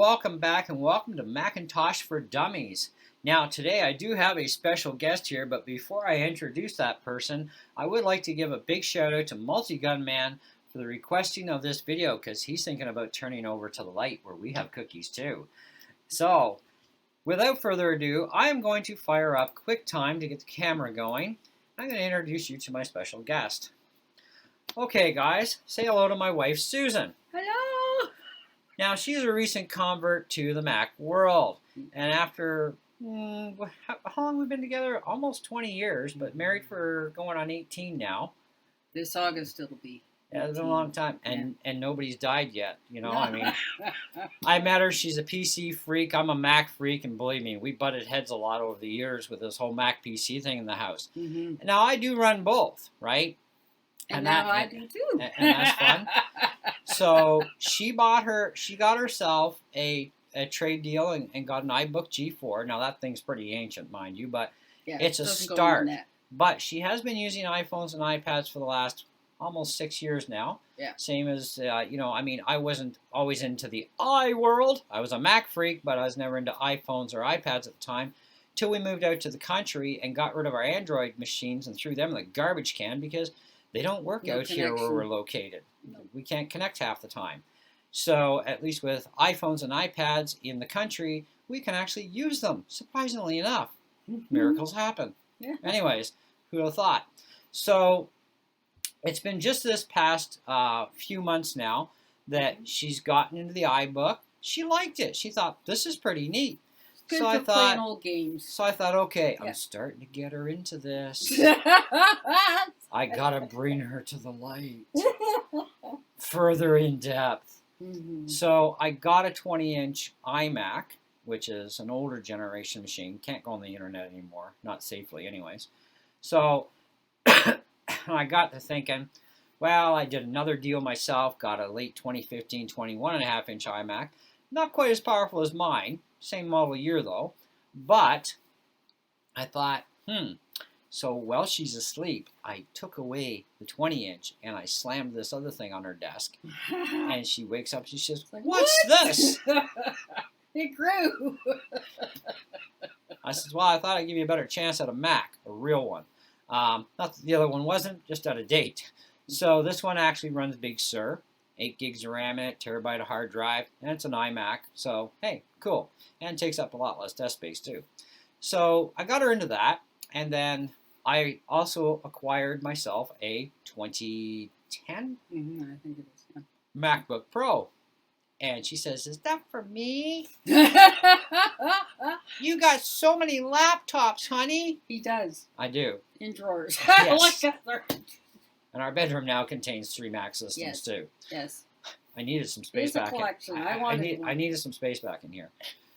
welcome back and welcome to Macintosh for Dummies. Now today I do have a special guest here, but before I introduce that person, I would like to give a big shout out to Multi-Gun Man for the requesting of this video because he's thinking about turning over to the light where we have cookies too. So, without further ado, I am going to fire up QuickTime to get the camera going. I'm going to introduce you to my special guest. Okay guys, say hello to my wife Susan. Hello! Now, she's a recent convert to the Mac world, and after, how long have we been together? Almost 20 years, but married for going on 18 now. This August it'll be. Yeah, it's been a long time, and nobody's died yet, you know, No. I mean, I met her, she's a PC freak, I'm a Mac freak, and believe me, we butted heads a lot over the years with this whole Mac PC thing in the house. Mm-hmm. Now, I do run both, right? And now I do too. And that's fun. So she got herself a trade deal and got an iBook G4. Now that thing's pretty ancient, mind you, but Yeah, it's a start. But she has been using iPhones and iPads for the last almost 6 years now. Yeah. Same as, you know, I mean, I wasn't always into the world. I was a Mac freak, but I was never into iPhones or iPads at the time. Till we moved out to the country and got rid of our Android machines and threw them in the garbage can because they don't work out here where we're located. No. We can't connect half the time. So at least with iPhones and iPads in the country, we can actually use them, surprisingly enough. Miracles happen. Yeah. Anyways, who would have thought? So it's been just this past few months now that she's gotten into the iBook. She liked it. She thought, this is pretty neat. Good So for I thought, playing old games. So I thought, okay, Yeah. I'm starting to get her into this. I gotta bring her to the light. Further in depth. Mm-hmm. So I got a 20-inch iMac, which is an older generation machine. Can't go on the internet anymore. Not safely anyways. So I got to thinking, well, I did another deal myself. Got a late 2015 21.5-inch iMac. Not quite as powerful as mine. Same model year though. But I thought, so while she's asleep, I took away the 20-inch and I slammed this other thing on her desk. And she wakes up, she says, Like, what's what? this? It grew. I said, well, I thought I'd give you a better chance at a Mac, a real one. Not that the other one wasn't, just out of date. So this one actually runs Big Sur. 8 gigs of RAM in it, terabyte of hard drive, and it's an iMac, so hey, cool. And takes up a lot less desk space too. So I got her into that, and then I also acquired myself a 2010 I think it is. MacBook Pro. And she says, is that for me? Yeah. You got so many laptops, honey. He does. I do. In drawers. Yes. Like that. And our bedroom now contains 3 Mac systems Yes. too. Yes. I needed some space It's a back collection. in. I wanted one. I needed some space back in here.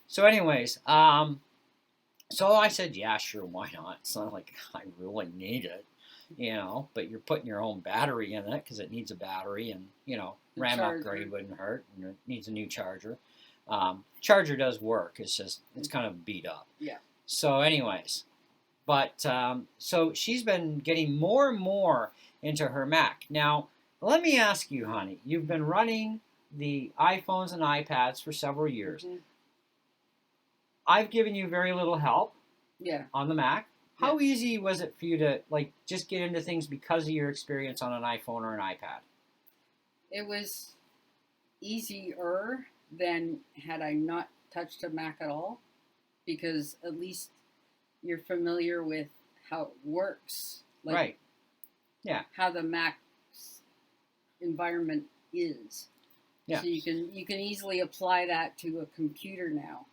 So anyways, so I said, yeah, sure, why not? It's not like I really need it, you know, but you're putting your own battery in it because it needs a battery and, you know, RAM upgrade wouldn't hurt and it needs a new charger. Charger does work. It's just, it's kind of beat up. Yeah. So anyways, but so she's been getting more and more into her Mac. Now, let me ask you, honey, you've been running the iPhones and iPads for several years. Mm-hmm. I've given you very little help on the Mac. How easy was it for you to like just get into things because of your experience on an iPhone or an iPad? It was easier than had I not touched a Mac at all, because at least you're familiar with how it works. Like Right. Yeah. How the Mac's environment is. Yeah. So you can easily apply that to a computer now.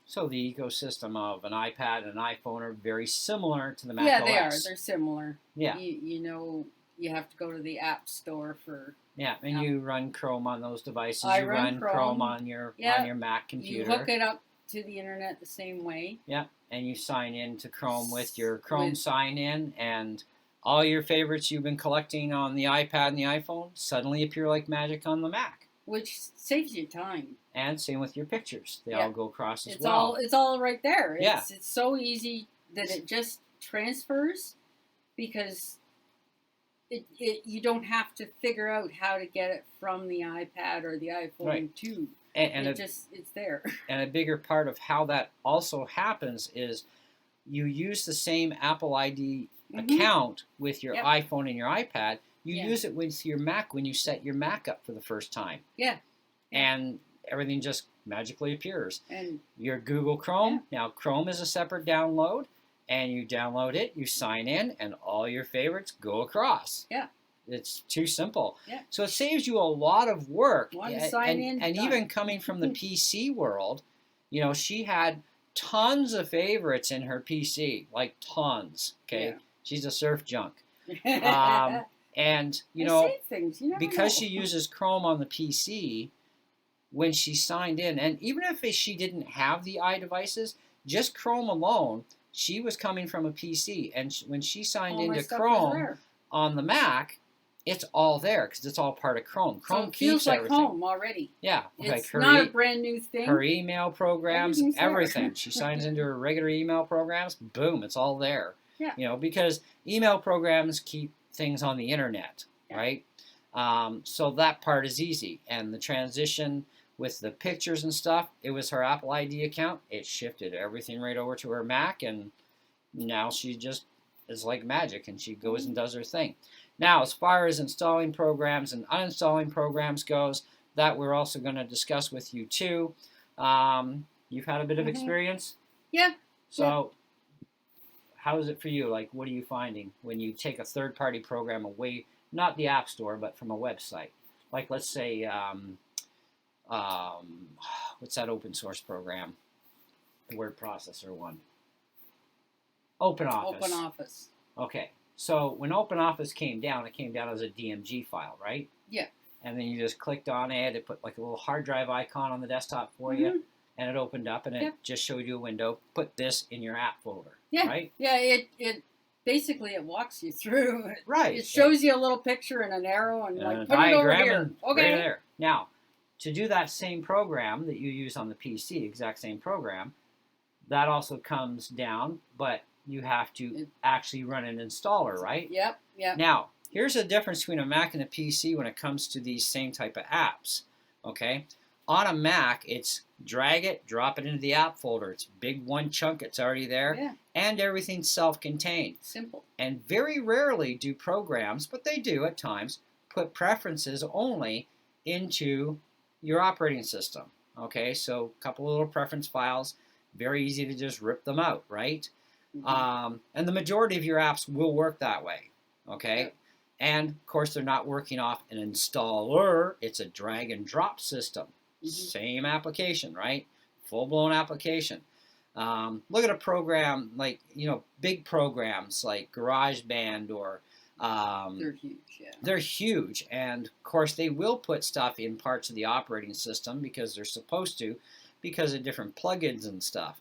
So the ecosystem of an iPad and an iPhone are very similar to the Mac Yeah, OS. they are. They're similar. Yeah. You know, you have to go to the App Store for. Yeah, and you run Chrome on those devices. I you run Chrome on your Mac computer. You hook it up to the internet the same way. Yeah, and you sign in to Chrome with your Chrome sign-in, and all your favorites you've been collecting on the iPad and the iPhone suddenly appear like magic on the Mac. Which saves you time. And same with your pictures. They all go across as It's well. It's all right there. Yeah. It's so easy that it just transfers because you don't have to figure out how to get it from the iPad or the iPhone to And it's there. And a bigger part of how that also happens is you use the same Apple ID account with your iPhone and your iPad. You use it with your Mac when you set your Mac up for the first time. Yeah. And everything just magically appears. And your Google Chrome, now Chrome is a separate download, and you download it, you sign in, and all your favorites go across. Yeah. It's too simple. Yeah. So it saves you a lot of work. Sign in, and even coming from the PC world, you know, she had tons of favorites in her PC, like tons. Okay. Yeah. She's a surf junk. And, you know, because she uses Chrome on the PC, when she signed in, and even if she didn't have the iDevices, just Chrome alone, she was coming from a PC. And when she signed into Chrome on the Mac, it's all there because it's all part of Chrome. Chrome keeps everything. Like home already. Yeah. It's like not a brand new thing. Her email programs, everything. She signs into her regular email programs, boom, it's all there. Yeah. You know, because email programs keep things on the internet, right? So that part is easy. And the transition with the pictures and stuff, it was her Apple ID account. It shifted everything right over to her Mac, and now she just is like magic, and she goes and does her thing. Now, as far as installing programs and uninstalling programs goes, that we're also going to discuss with you too. You've had a bit of experience? Yeah. So how is it for you? Like, what are you finding when you take a third-party program away, not the App Store, but from a website? Like, let's say, what's that open source program? The word processor one. OpenOffice. OpenOffice. Okay. So when OpenOffice came down, it came down as a DMG file, right? Yeah. And then you just clicked on it. It put like a little hard drive icon on the desktop for you. And it opened up, and it just showed you a window. Put this in your app folder, right? Yeah, it basically it walks you through. Right. It shows you a little picture and an arrow and like put it over here. Okay. Right there. Now, to do that same program that you use on the PC, exact same program, that also comes down, but you have to actually run an installer, right? Yep. Now, here's the difference between a Mac and a PC when it comes to these same type of apps, okay? On a Mac, it's drag it, drop it into the app folder. It's big one chunk, it's already there, and everything's self-contained. Simple. And very rarely do programs, but they do at times, put preferences only into your operating system. Okay, so a couple of little preference files, very easy to just rip them out, right? And the majority of your apps will work that way, okay? And of course, they're not working off an installer, it's a drag and drop system. Same application, right? Full-blown application. Look at a program like, you know, big programs like Garageband or... they're huge, They're huge, and of course they will put stuff in parts of the operating system because they're supposed to, because of different plugins and stuff.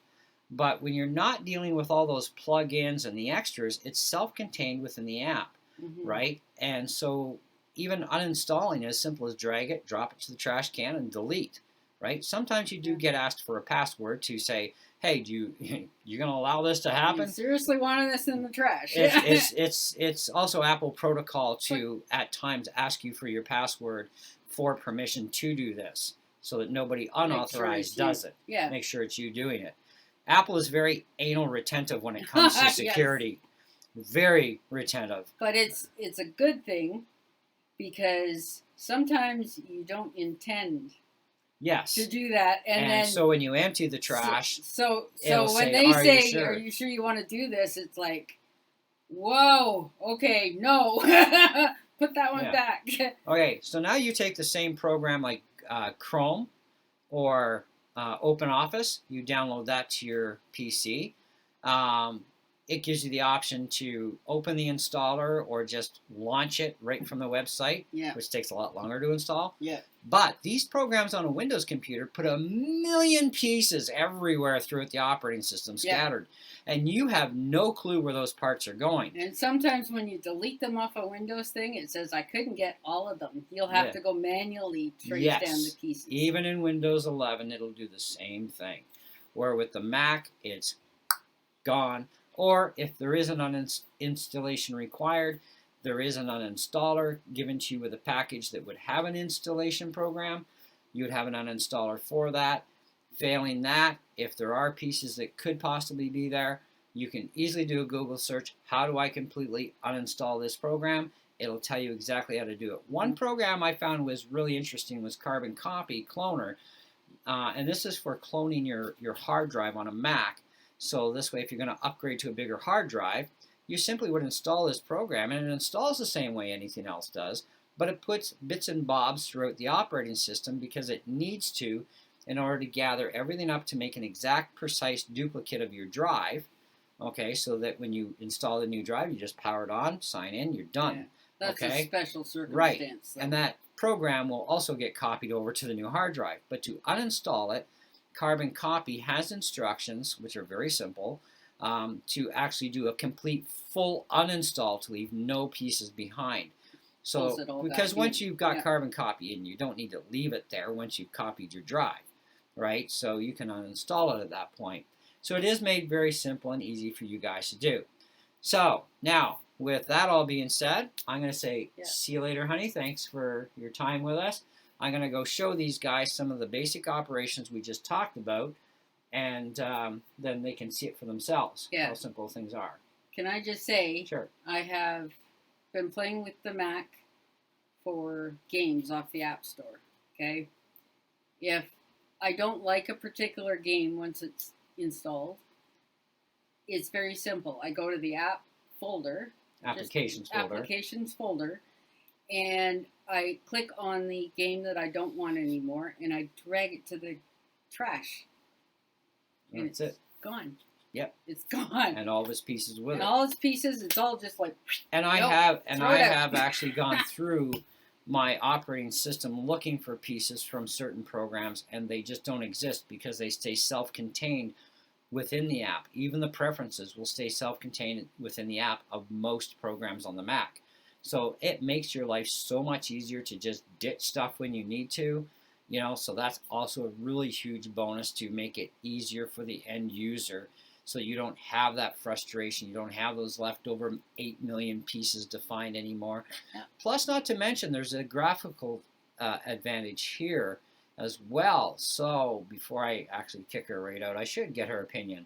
But when you're not dealing with all those plugins and the extras, it's self-contained within the app, right? And so even uninstalling is as simple as drag it, drop it to the trash can, and delete, right? Sometimes you do get asked for a password to say, hey, you going to allow this to happen? You seriously wanting this in the trash? It's also Apple protocol to at times ask you for your password for permission to do this, so that nobody unauthorized does it. Yeah. Make sure it's you doing it. Apple is very anal retentive when it comes to security. Very retentive. But it's a good thing, because sometimes you don't intend to do that, and then so when you empty the trash, so when they say, "Are you sure you want to do this?" It's like, whoa, okay, no, put that one back. Okay, so now you take the same program like Chrome or OpenOffice, you download that to your PC. It gives you the option to open the installer or just launch it right from the website, which takes a lot longer to install. But these programs on a Windows computer put a million pieces everywhere throughout the operating system, scattered. And you have no clue where those parts are going. And sometimes when you delete them off a Windows thing, it says, I couldn't get all of them. You'll have to go manually trace down the pieces. Even in Windows 11, it'll do the same thing. Where with the Mac, it's gone. Or if there is an installation required, there is an uninstaller given to you with a package that would have an installation program. you would have an uninstaller for that. Failing that, if there are pieces that could possibly be there, you can easily do a Google search. How do I completely uninstall this program? It'll tell you exactly how to do it. One program I found was really interesting was Carbon Copy Cloner. And this is for cloning your hard drive on a Mac. So this way, if you're going to upgrade to a bigger hard drive, you simply would install this program, and it installs the same way anything else does, but it puts bits and bobs throughout the operating system because it needs to in order to gather everything up to make an exact, precise duplicate of your drive. Okay, so that when you install the new drive, you just power it on, sign in, you're done. Yeah, that's okay? a special circumstance. Right, So. and that program will also get copied over to the new hard drive. But to uninstall it, Carbon Copy has instructions, which are very simple, to actually do a complete full uninstall to leave no pieces behind. So, because once you've got Carbon Copy in, you don't need to leave it there once you've copied your drive, right? So you can uninstall it at that point. So it is made very simple and easy for you guys to do. So now, with that all being said, I'm going to say see you later, honey. Thanks for your time with us. I'm going to go show these guys some of the basic operations we just talked about, and then they can see it for themselves, how simple things are. Can I just say, sure. I have been playing with the Mac for games off the App Store, okay? If I don't like a particular game once it's installed, it's very simple. I go to the app folder, applications folder, and I click on the game that I don't want anymore, and I drag it to the trash. And that's it. Gone. Yep. It's gone. And all of its pieces with it. And all its pieces, it's all just like. And I have actually gone through my operating system looking for pieces from certain programs, and they just don't exist because they stay self-contained within the app. Even the preferences will stay self-contained within the app of most programs on the Mac. So it makes your life so much easier to just ditch stuff when you need to, you know, so that's also a really huge bonus to make it easier for the end user, so you don't have that frustration. You don't have those leftover 8 million pieces to find anymore. Yeah. Plus, not to mention, there's a graphical advantage here as well. So before I actually kick her right out, I should get her opinion.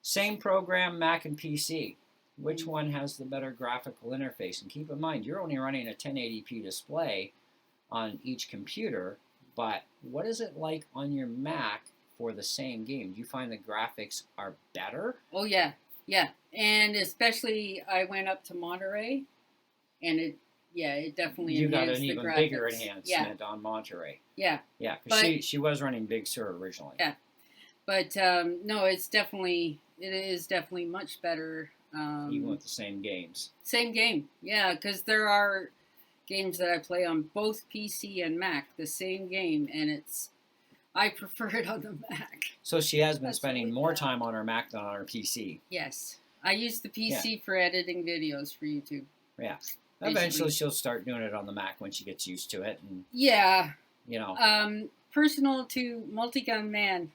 Same program, Mac and PC. Which one has the better graphical interface? And keep in mind, you're only running a 1080p display on each computer, but what is it like on your Mac for the same game? Do you find the graphics are better? Oh, yeah. Yeah. And especially, I went up to Monterey, and it definitely you got an even bigger enhancement on Monterey. Yeah. Yeah, because she was running Big Sur originally. Yeah. But, no, it is definitely much better. Even with the same games. Same game, yeah, because there are games that I play on both PC and Mac, the same game, and I prefer it on the Mac. So she has been spending more time on her Mac than on her PC. Yes. I use the PC for editing videos for YouTube. Yeah. Eventually she'll start doing it on the Mac when she gets used to it. And, yeah. You know. Personal to multi-gun man.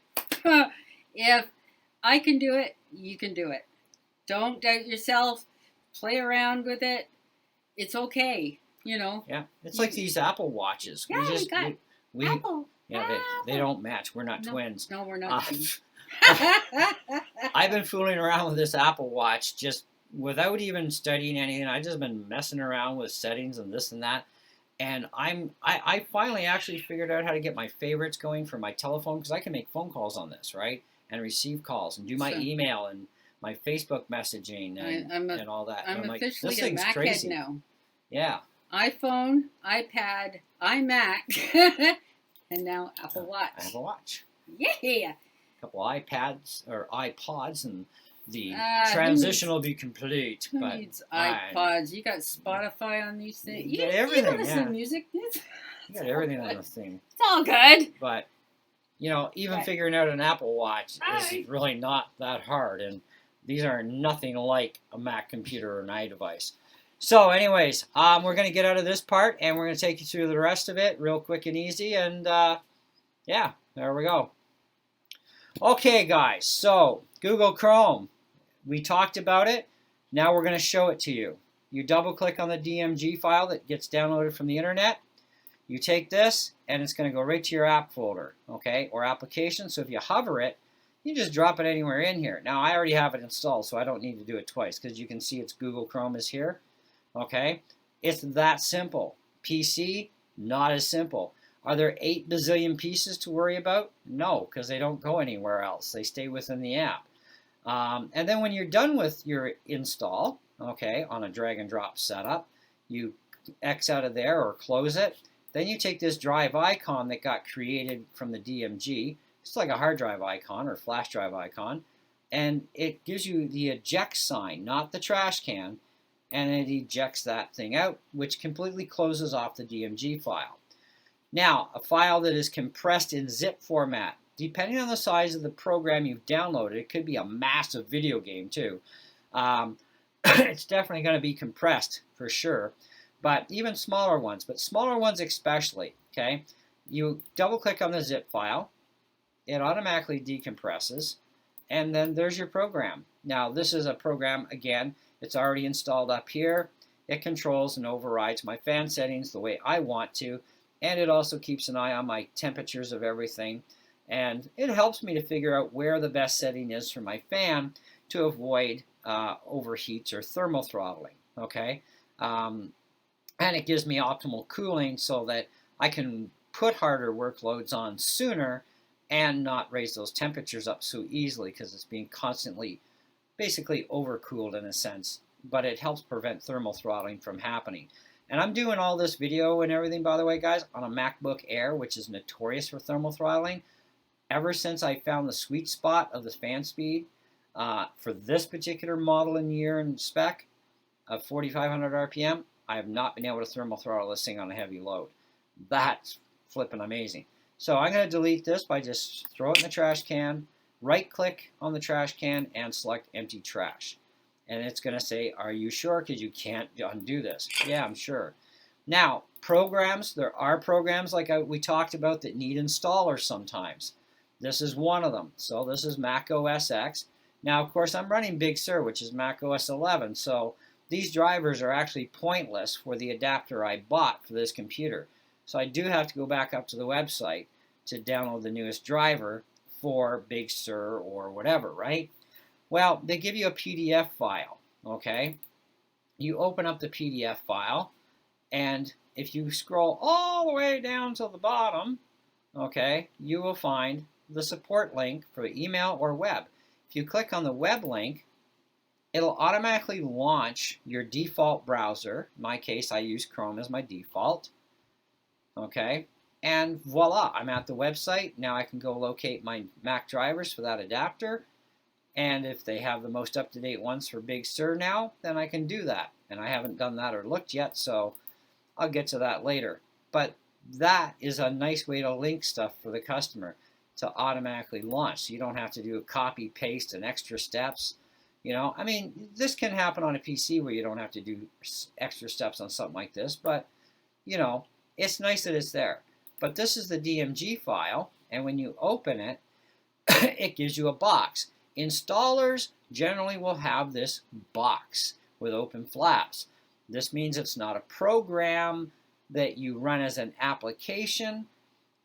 If I can do it, you can do it. Don't doubt yourself. Play around with it. It's okay, you know. Yeah, it's like these Apple Watches. Yeah, we got Apple. Yeah, they don't match. We're not twins. No, we're not twins. I've been fooling around with this Apple Watch just without even studying anything. I've just been messing around with settings and this and that. And I finally actually figured out how to get my favorites going for my telephone, because I can make phone calls on this, right? And receive calls and do my email and my Facebook messaging and all that. I'm like, officially this a thing's Mac crazy. head now. Yeah. iPhone, iPad, iMac, and now Apple Watch. Apple Watch. Yeah. A couple iPads or iPods, and the transition will be complete. Who needs iPods? You got Spotify on these things. You get everything. You can listen to music. You got everything on the thing. It's all good. But you know, even figuring out an Apple Watch is really not that hard, and these are nothing like a Mac computer or an iDevice. So anyways, we're going to get out of this part, and we're going to take you through the rest of it real quick and easy. And yeah, there we go. Okay, guys. So Google Chrome. We talked about it. Now we're going to show it to you. You double-click on the DMG file that gets downloaded from the internet. You take this and it's going to go right to your app folder, okay, or application. So if you hover it, you just drop it anywhere in here. Now I already have it installed, so I don't need to do it twice because you can see it's Google Chrome is here, okay. It's that simple. PC, not as simple. Are there 8 bazillion pieces to worry about? No, because they don't go anywhere else. They stay within the app. And then when you're done with your install, okay, on a drag and drop setup, you X out of there or close it. Then you take this drive icon that got created from the DMG. It's like a hard drive icon or flash drive icon. And it gives you the eject sign, not the trash can. And it ejects that thing out, which completely closes off the DMG file. Now, a file that is compressed in zip format. Depending on the size of the program you've downloaded, it could be a massive video game too. It's definitely going to be compressed for sure, but even smaller ones, especially, okay? You double click on the zip file, it automatically decompresses, and then there's your program. Now, this is a program, again, it's already installed up here. It controls and overrides my fan settings the way I want to, and it also keeps an eye on my temperatures of everything. And it helps me to figure out where the best setting is for my fan to avoid overheats or thermal throttling, okay? And it gives me optimal cooling so that I can put harder workloads on sooner and not raise those temperatures up so easily because it's being constantly, basically overcooled in a sense, but it helps prevent thermal throttling from happening. And I'm doing all this video and everything, by the way, guys, on a MacBook Air, which is notorious for thermal throttling. Ever since I found the sweet spot of the fan speed for this particular model and year and spec of 4,500 RPM, I have not been able to thermal throttle this thing on a heavy load. That's flipping amazing. So I'm going to delete this by just throw it in the trash can, right click on the trash can and select empty trash. And it's going to say, are you sure? Because you can't undo this. Yeah, I'm sure. Now, programs, there are programs like we talked about that need installers sometimes. This is one of them. So this is Mac OS X. Now, of course, I'm running Big Sur, which is Mac OS 11. So these drivers are actually pointless for the adapter I bought for this computer. So I do have to go back up to the website to download the newest driver for Big Sur or whatever, right? Well, they give you a PDF file, okay? You open up the PDF file, and if you scroll all the way down to the bottom, okay, you will find the support link for email or web. If you click on the web link, it'll automatically launch your default browser. In my case, I use Chrome as my default, okay? And voila, I'm at the website. Now I can go locate my Mac drivers for that adapter. And if they have the most up-to-date ones for Big Sur now, then I can do that. And I haven't done that or looked yet, so I'll get to that later. But that is a nice way to link stuff for the customer to automatically launch. So you don't have to do a copy, paste, and extra steps. You know, I mean, this can happen on a PC where you don't have to do extra steps on something like this. But, you know, it's nice that it's there. But this is the DMG file, and when you open it, it gives you a box. Installers generally will have this box with open flaps. This means it's not a program that you run as an application.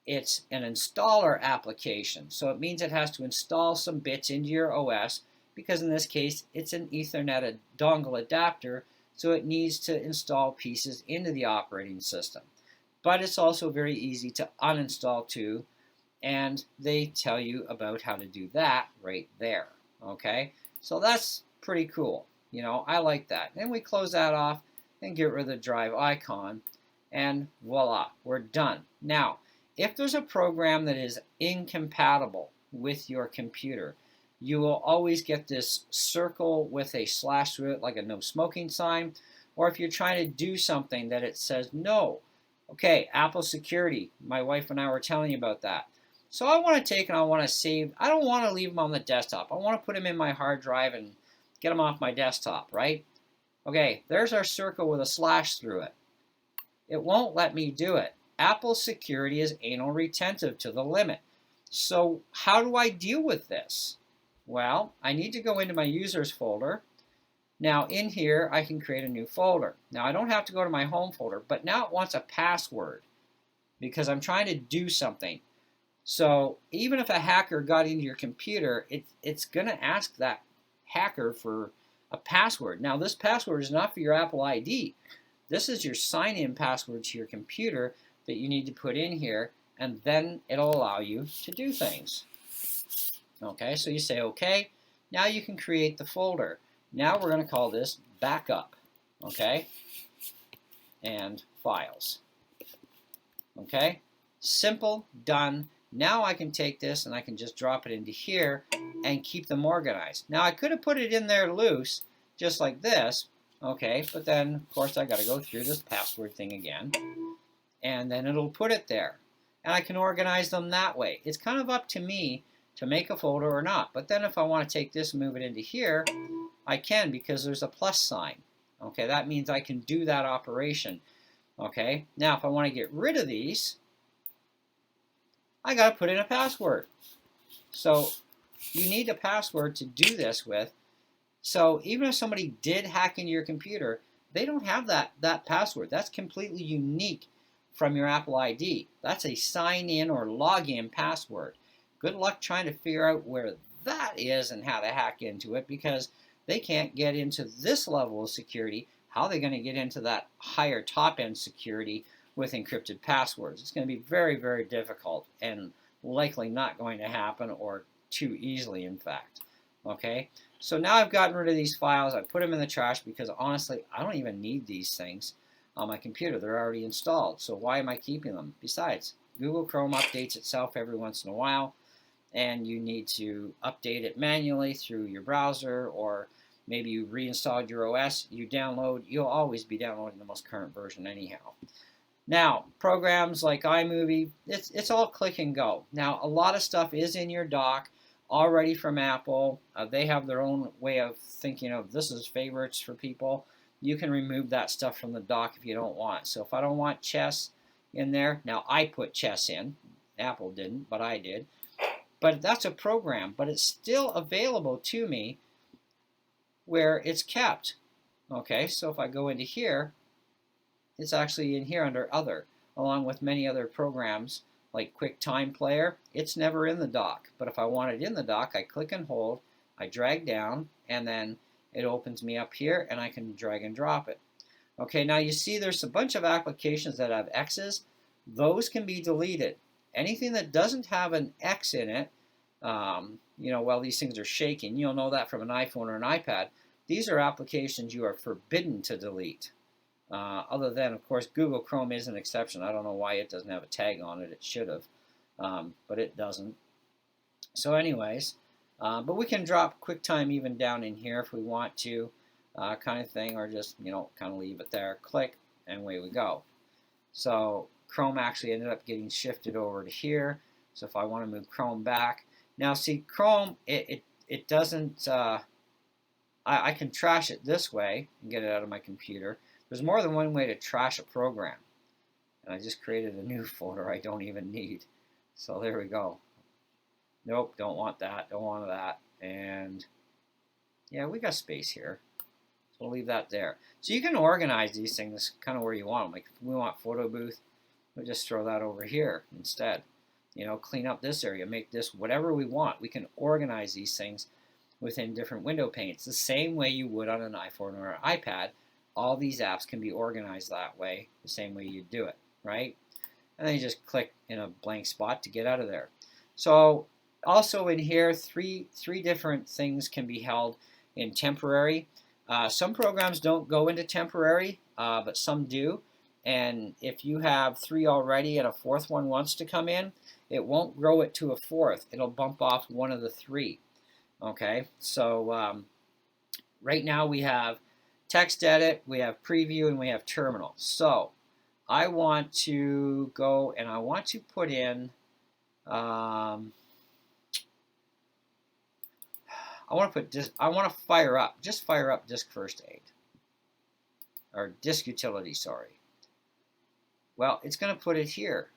It's an installer application. So it means it has to install some bits into your OS because in this case it's an Ethernet dongle adapter, so it needs to install pieces into the operating system. But it's also very easy to uninstall too, and they tell you about how to do that right there, okay? So that's pretty cool. You know, I like that. Then we close that off and get rid of the drive icon, and voila, we're done. Now, if there's a program that is incompatible with your computer, you will always get this circle with a slash through it, like a no smoking sign, or if you're trying to do something that it says no. Okay, Apple security, my wife and I were telling you about that. So I want to take and I want to save, I don't want to leave them on the desktop. I want to put them in my hard drive and get them off my desktop, right? Okay, there's our circle with a slash through it. It won't let me do it. Apple security is anal retentive to the limit. So how do I deal with this? Well, I need to go into my users folder. Now in here, I can create a new folder. Now I don't have to go to my home folder, but now it wants a password. because I'm trying to do something. So even if a hacker got into your computer, it's going to ask that hacker for a password. Now, this password is not for your Apple ID. This is your sign-in password to your computer that you need to put in here, and then it'll allow you to do things. Okay, so you say OK. Now you can create the folder. Now we're going to call this backup. Okay, and files. Okay, simple, done. Now I can take this and I can just drop it into here and keep them organized. Now I could have put it in there loose, just like this, okay, but then of course I got to go through this password thing again, and then it'll put it there. And I can organize them that way. It's kind of up to me to make a folder or not. But then if I want to take this and move it into here, I can, because there's a plus sign. Okay, that means I can do that operation. Okay, now if I want to get rid of these, I got to put in a password. So you need a password to do this with. So even if somebody did hack into your computer, they don't have that password. That's completely unique from your Apple ID. That's a sign-in or login password. Good luck trying to figure out where that is and how to hack into it, because they can't get into this level of security. How are they going to get into that higher top-end security with encrypted passwords? It's going to be very, very difficult and likely not going to happen, or too easily, in fact. Okay, so now I've gotten rid of these files. I put them in the trash because honestly, I don't even need these things on my computer. They're already installed, so why am I keeping them? Besides, Google Chrome updates itself every once in a while, and you need to update it manually through your browser, or maybe you reinstalled your OS, you'll always be downloading the most current version anyhow. Now, programs like iMovie, it's all click and go. Now, a lot of stuff is in your dock already from Apple. They have their own way of thinking of this as favorites for people. You can remove that stuff from the dock if you don't want. So if I don't want chess in there, now I put chess in. Apple didn't, but I did. But that's a program, but it's still available to me where it's kept. Okay, so if I go into here, it's actually in here under Other, along with many other programs like QuickTime Player. It's never in the dock, but if I want it in the dock, I click and hold, I drag down, and then it opens me up here, and I can drag and drop it. Okay, now you see there's a bunch of applications that have X's. Those can be deleted. Anything that doesn't have an X in it, while these things are shaking, you'll know that from an iPhone or an iPad. These are applications you are forbidden to delete. Other than, of course, Google Chrome is an exception. I don't know why it doesn't have a tag on it. It should have, but it doesn't. So anyways, but we can drop QuickTime even down in here if we want to, kind of thing, or just, kind of leave it there. Click, and away we go. So Chrome actually ended up getting shifted over to here. So if I want to move Chrome back. Now see, Chrome, it doesn't, I can trash it this way and get it out of my computer. There's more than one way to trash a program. And I just created a new folder I don't even need. So there we go. Nope, don't want that, don't want that. And yeah, we got space here. So we'll leave that there. So you can organize these things kind of where you want them. Like if we want photo booth, we'll just throw that over here instead. Clean up this area, make this whatever we want. We can organize these things within different window panes, the same way you would on an iPhone or an iPad. All these apps can be organized that way, the same way you do it, right? And then you just click in a blank spot to get out of there. So also in here, three different things can be held in temporary. Some programs don't go into temporary, but some do. And if you have 3 already and a 4th one wants to come in, it won't grow it to a 4th. It'll bump off one of the 3. Okay, so right now we have text edit, we have preview, and we have terminal. So I want to go and I want to put in, I want to fire up disk first aid, or disk utility, sorry. Well, it's going to put it here.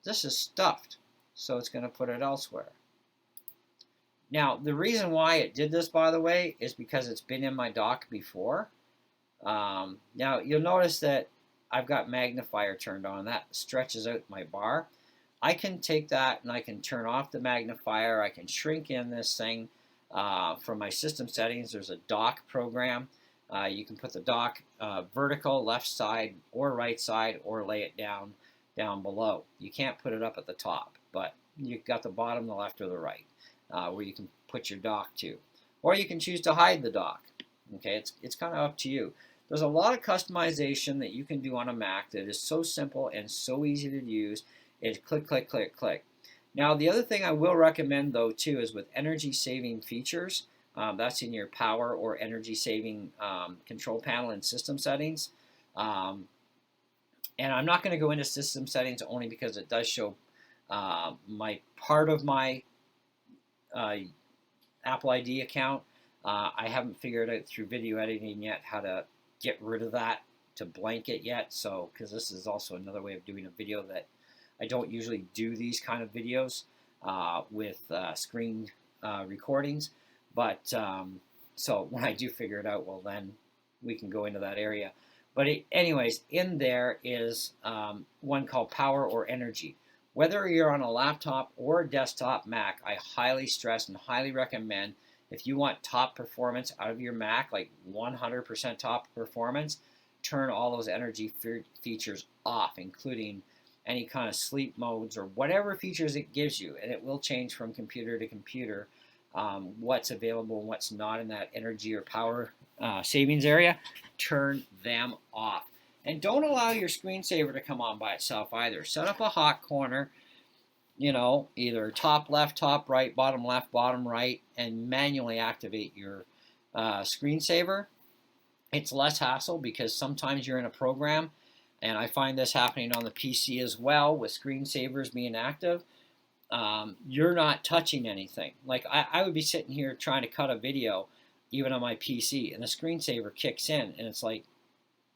This is stuffed, so it's going to put it elsewhere. Now, the reason why it did this, by the way, is because it's been in my dock before. Now, you'll notice that I've got magnifier turned on. That stretches out my bar. I can take that and I can turn off the magnifier. I can shrink in this thing from my system settings. There's a dock program. You can put the dock vertical, left side or right side, or lay it down below. You can't put it up at the top, but you've got the bottom, the left, or the right, where you can put your dock to. Or you can choose to hide the dock. Okay, it's kind of up to you. There's a lot of customization that you can do on a Mac that is so simple and so easy to use. It's click, click, click, click. Now, the other thing I will recommend, though, too, is with energy-saving features. That's in your power or energy-saving control panel and system settings. And I'm not going to go into system settings only because it does show my part of my Apple ID account. I haven't figured out through video editing yet how to get rid of that to blanket yet. So, because this is also another way of doing a video that I don't usually do these kind of videos with screen recordings. But so when I do figure it out, well, then we can go into that area. But anyways, in there is one called Power or Energy. Whether you're on a laptop or a desktop Mac, I highly stress and highly recommend, if you want top performance out of your Mac, like 100% top performance, turn all those energy features off, including any kind of sleep modes or whatever features it gives you. And it will change from computer to computer what's available and what's not in that energy or power savings area. Turn them off. And don't allow your screensaver to come on by itself either. Set up a hot corner, you know, either top left, top right, bottom left, bottom right, and manually activate your screensaver. It's less hassle because sometimes you're in a program, and I find this happening on the PC as well with screensavers being active. You're not touching anything. Like I would be sitting here trying to cut a video, even on my PC, and the screensaver kicks in, and it's like,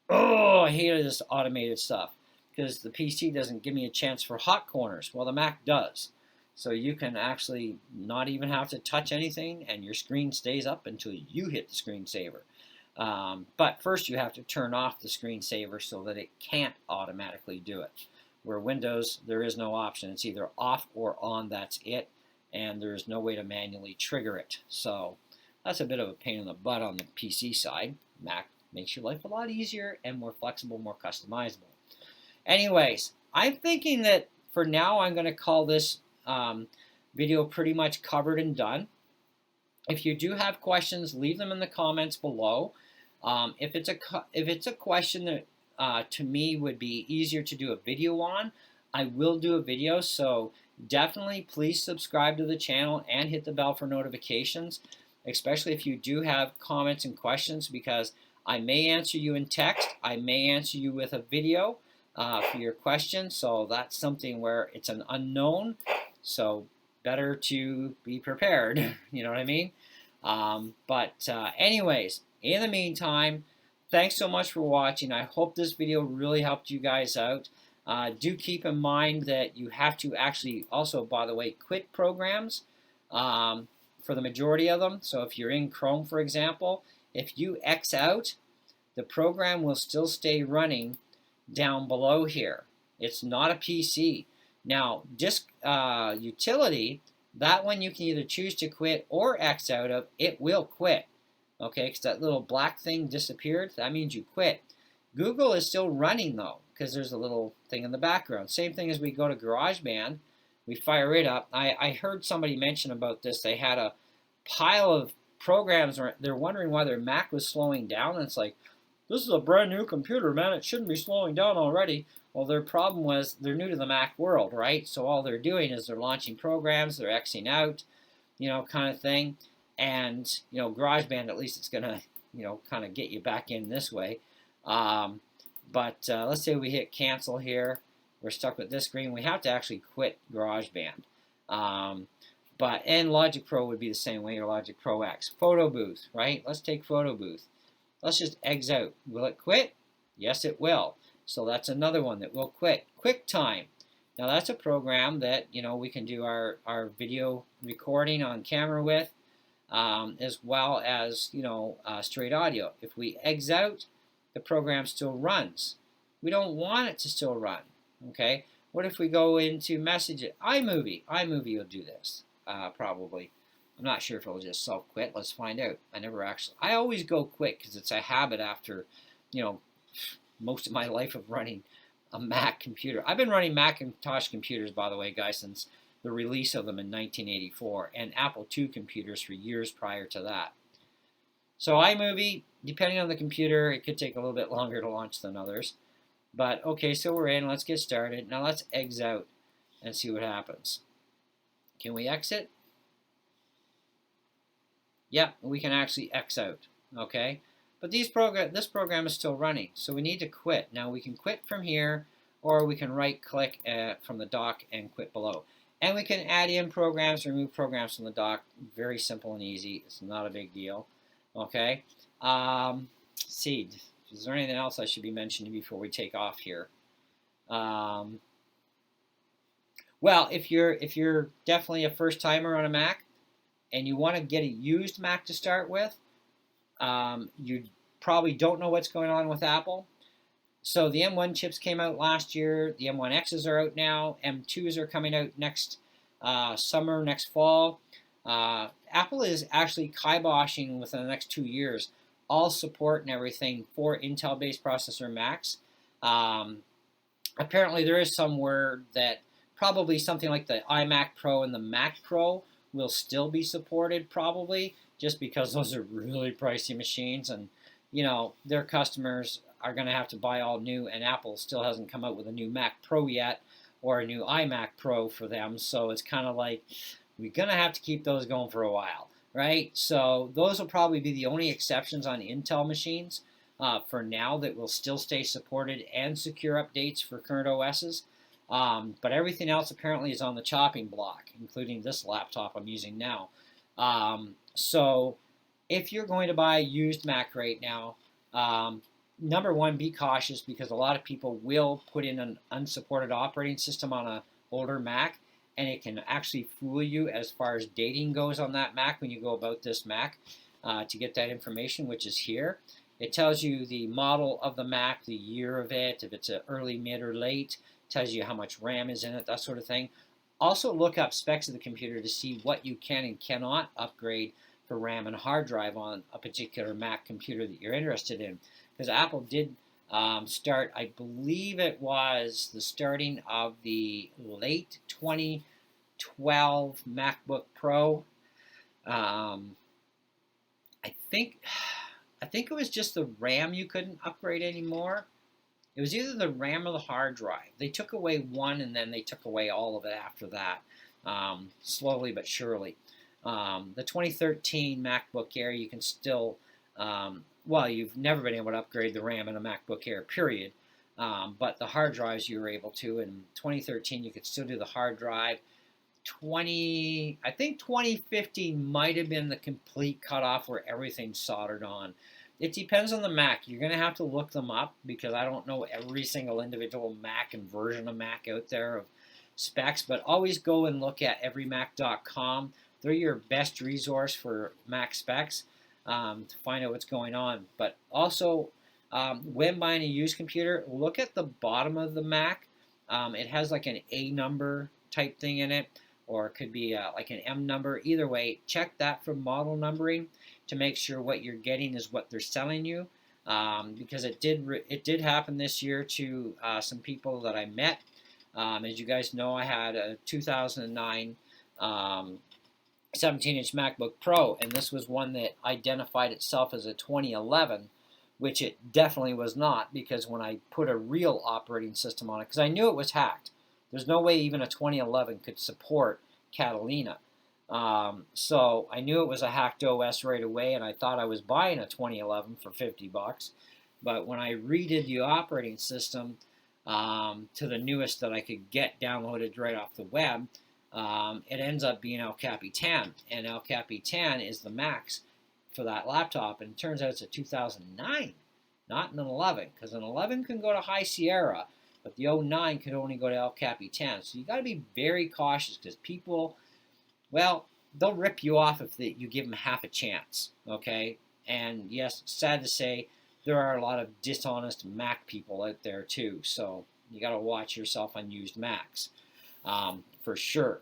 oh, I hated this automated stuff because the PC doesn't give me a chance for hot corners. Well, the Mac does. So you can actually not even have to touch anything, and your screen stays up until you hit the screensaver. But first you have to turn off the screensaver so that it can't automatically do it. Where Windows, there is no option. It's either off or on, that's it, and there's no way to manually trigger it. So that's a bit of a pain in the butt on the PC side. Mac makes your life a lot easier and more flexible, more customizable. Anyways, I'm thinking that for now I'm going to call this video pretty much covered and done. If you do have questions, leave them in the comments below. If it's a question that to me would be easier to do a video on, I will do a video. So definitely please subscribe to the channel and hit the bell for notifications, especially if you do have comments and questions, because I may answer you in text. I may answer you with a video for your question. So that's something where it's an unknown. So better to be prepared. You know what I mean? Anyways, in the meantime, thanks so much for watching. I hope this video really helped you guys out. Do keep in mind that you have to actually also, by the way, quit programs for the majority of them. So if you're in Chrome, for example, if you X out, the program will still stay running down below here. It's not a PC. Now, disk utility, that one you can either choose to quit or X out of. It will quit. Okay, because that little black thing disappeared. That means you quit. Google is still running, though, because there's a little thing in the background. Same thing as we go to Garageband. We fire it up. I heard somebody mention about this. They had a pile of programs. They're wondering why their Mac was slowing down. And it's like, this is a brand new computer, man. It shouldn't be slowing down already. Well, their problem was they're new to the Mac world, right? So all they're doing is they're launching programs, they're Xing out, you know, kind of thing. And, you know, GarageBand, at least it's going to, you know, kind of get you back in this way. Let's say we hit cancel here. We're stuck with this screen. We have to actually quit GarageBand. And Logic Pro would be the same way, or Logic Pro X. Photo Booth, right? Let's take Photo Booth. Let's just exit out. Will it quit? Yes, it will. So that's another one that will quit. QuickTime. Now that's a program that, you know, we can do our video recording on camera with, as well as, you know, straight audio. If we exit out, the program still runs. We don't want it to still run. Okay. What if we go into message it? iMovie. iMovie will do this, probably. I'm not sure if it'll just self-quit. Let's find out. I always go quick because it's a habit after, most of my life of running a Mac computer. I've been running Macintosh computers, by the way, guys, since the release of them in 1984, and Apple II computers for years prior to that. So iMovie, depending on the computer, it could take a little bit longer to launch than others. But okay, so we're in. Let's get started. Now let's exit out and see what happens. Can we exit? Yep, we can actually X out. Okay, but this program is still running, so we need to quit. Now we can quit from here, or we can right-click from the dock and quit below. And we can add in programs, remove programs from the dock. Very simple and easy. It's not a big deal. Okay. See. Is there anything else I should be mentioning before we take off here? Well, if you're definitely a first timer on a Mac and you want to get a used Mac to start with, you probably don't know what's going on with Apple. So the M1 chips came out last year. The M1Xs are out now. M2s are coming out next summer, next fall. Apple is actually kiboshing within the next 2 years all support and everything for Intel-based processor Macs. Apparently there is some word that probably something like the iMac Pro and the Mac Pro will still be supported, probably, just because those are really pricey machines, and their customers are going to have to buy all new, and Apple still hasn't come out with a new Mac Pro yet or a new iMac Pro for them, so it's kind of like we're going to have to keep those going for a while. Right, so those will probably be the only exceptions on Intel machines for now that will still stay supported and secure updates for current OSs. But everything else apparently is on the chopping block, including this laptop I'm using now. So if you're going to buy a used Mac right now, number one, be cautious because a lot of people will put in an unsupported operating system on an older Mac, and it can actually fool you as far as dating goes on that Mac when you go about this Mac to get that information, which is here. It tells you the model of the Mac, the year of it, if it's an early, mid, or late. It tells you how much RAM is in it, that sort of thing. Also look up specs of the computer to see what you can and cannot upgrade for RAM and hard drive on a particular Mac computer that you're interested in. Because Apple did start, I believe it was the starting of the late 2012 MacBook Pro. I think it was just the RAM you couldn't upgrade anymore. It was either the RAM or the hard drive. They took away one and then they took away all of it after that, slowly but surely. The 2013 MacBook Air, you can still well, you've never been able to upgrade the RAM in a MacBook Air, period. But the hard drives you were able to. In 2013, you could still do the hard drive. I think 2015 might have been the complete cutoff where everything's soldered on. It depends on the Mac. You're going to have to look them up because I don't know every single individual Mac and version of Mac out there of specs. But always go and look at everymac.com. They're your best resource for Mac specs. To find out what's going on. But also, when buying a used computer, look at the bottom of the Mac. It has like an A number type thing in it, or it could be like an M number. Either way, check that for model numbering to make sure what you're getting is what they're selling you. Because it did happen this year to some people that I met. As you guys know, I had a 2009 17-inch MacBook Pro, and this was one that identified itself as a 2011, which it definitely was not, because when I put a real operating system on it, because I knew it was hacked. There's no way even a 2011 could support Catalina. So I knew it was a hacked OS right away, and I thought I was buying a 2011 for $50. But when I redid the operating system to the newest that I could get downloaded right off the web, it ends up being El Capitan, and El Capitan is the max for that laptop, and it turns out it's a 2009, not an 11, because an 11 can go to High Sierra, but the 09 could only go to El Capitan. So you got to be very cautious, because people, well, they'll rip you off if you give them half a chance, okay? And yes, sad to say, there are a lot of dishonest Mac people out there too. So you got to watch yourself on used Macs, for sure.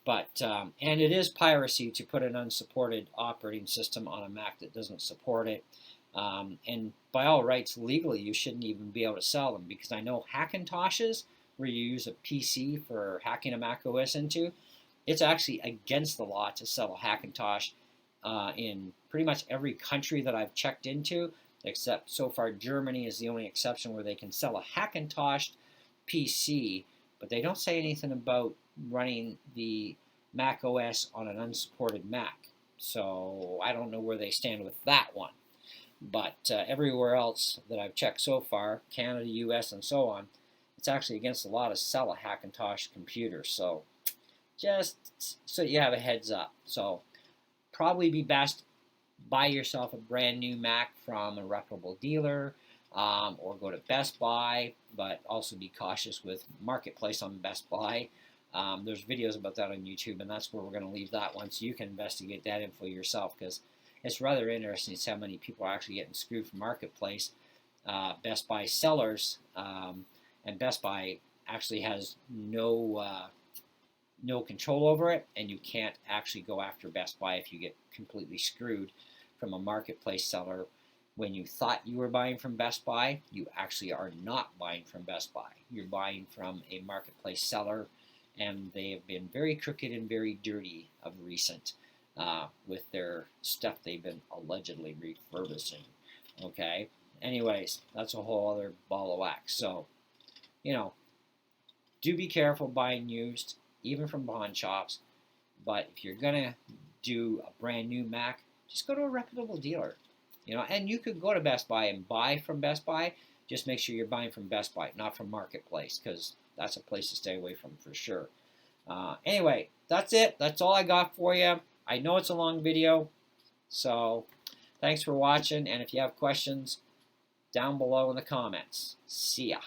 But and it is piracy to put an unsupported operating system on a Mac that doesn't support it. And by all rights, legally, you shouldn't even be able to sell them, because I know Hackintoshes, where you use a PC for hacking a Mac OS into, it's actually against the law to sell a Hackintosh in pretty much every country that I've checked into, except so far Germany is the only exception where they can sell a Hackintosh PC, but they don't say anything about running the Mac OS on an unsupported Mac. So I don't know where they stand with that one. But everywhere else that I've checked so far, Canada, US, and so on, it's actually against the law to sell a Hackintosh computer. So just so you have a heads up. So probably be best buy yourself a brand new Mac from a reputable dealer, or go to Best Buy, but also be cautious with Marketplace on Best Buy. There's videos about that on YouTube, and that's where we're going to leave that one, so you can investigate that info yourself, because it's rather interesting to see how many people are actually getting screwed from Marketplace. Best Buy sellers, and Best Buy actually has no control over it, and you can't actually go after Best Buy if you get completely screwed from a Marketplace seller. When you thought you were buying from Best Buy, you actually are not buying from Best Buy. You're buying from a Marketplace seller, and they have been very crooked and very dirty of recent with their stuff they've been allegedly refurbishing. Okay? Anyways, that's a whole other ball of wax. So, do be careful buying used, even from pawn shops. But if you're going to do a brand new Mac, just go to a reputable dealer. And you could go to Best Buy and buy from Best Buy. Just make sure you're buying from Best Buy, not from Marketplace, because that's a place to stay away from for sure. Anyway, that's it. That's all I got for you. I know it's a long video, so thanks for watching. And if you have questions, down below in the comments. See ya.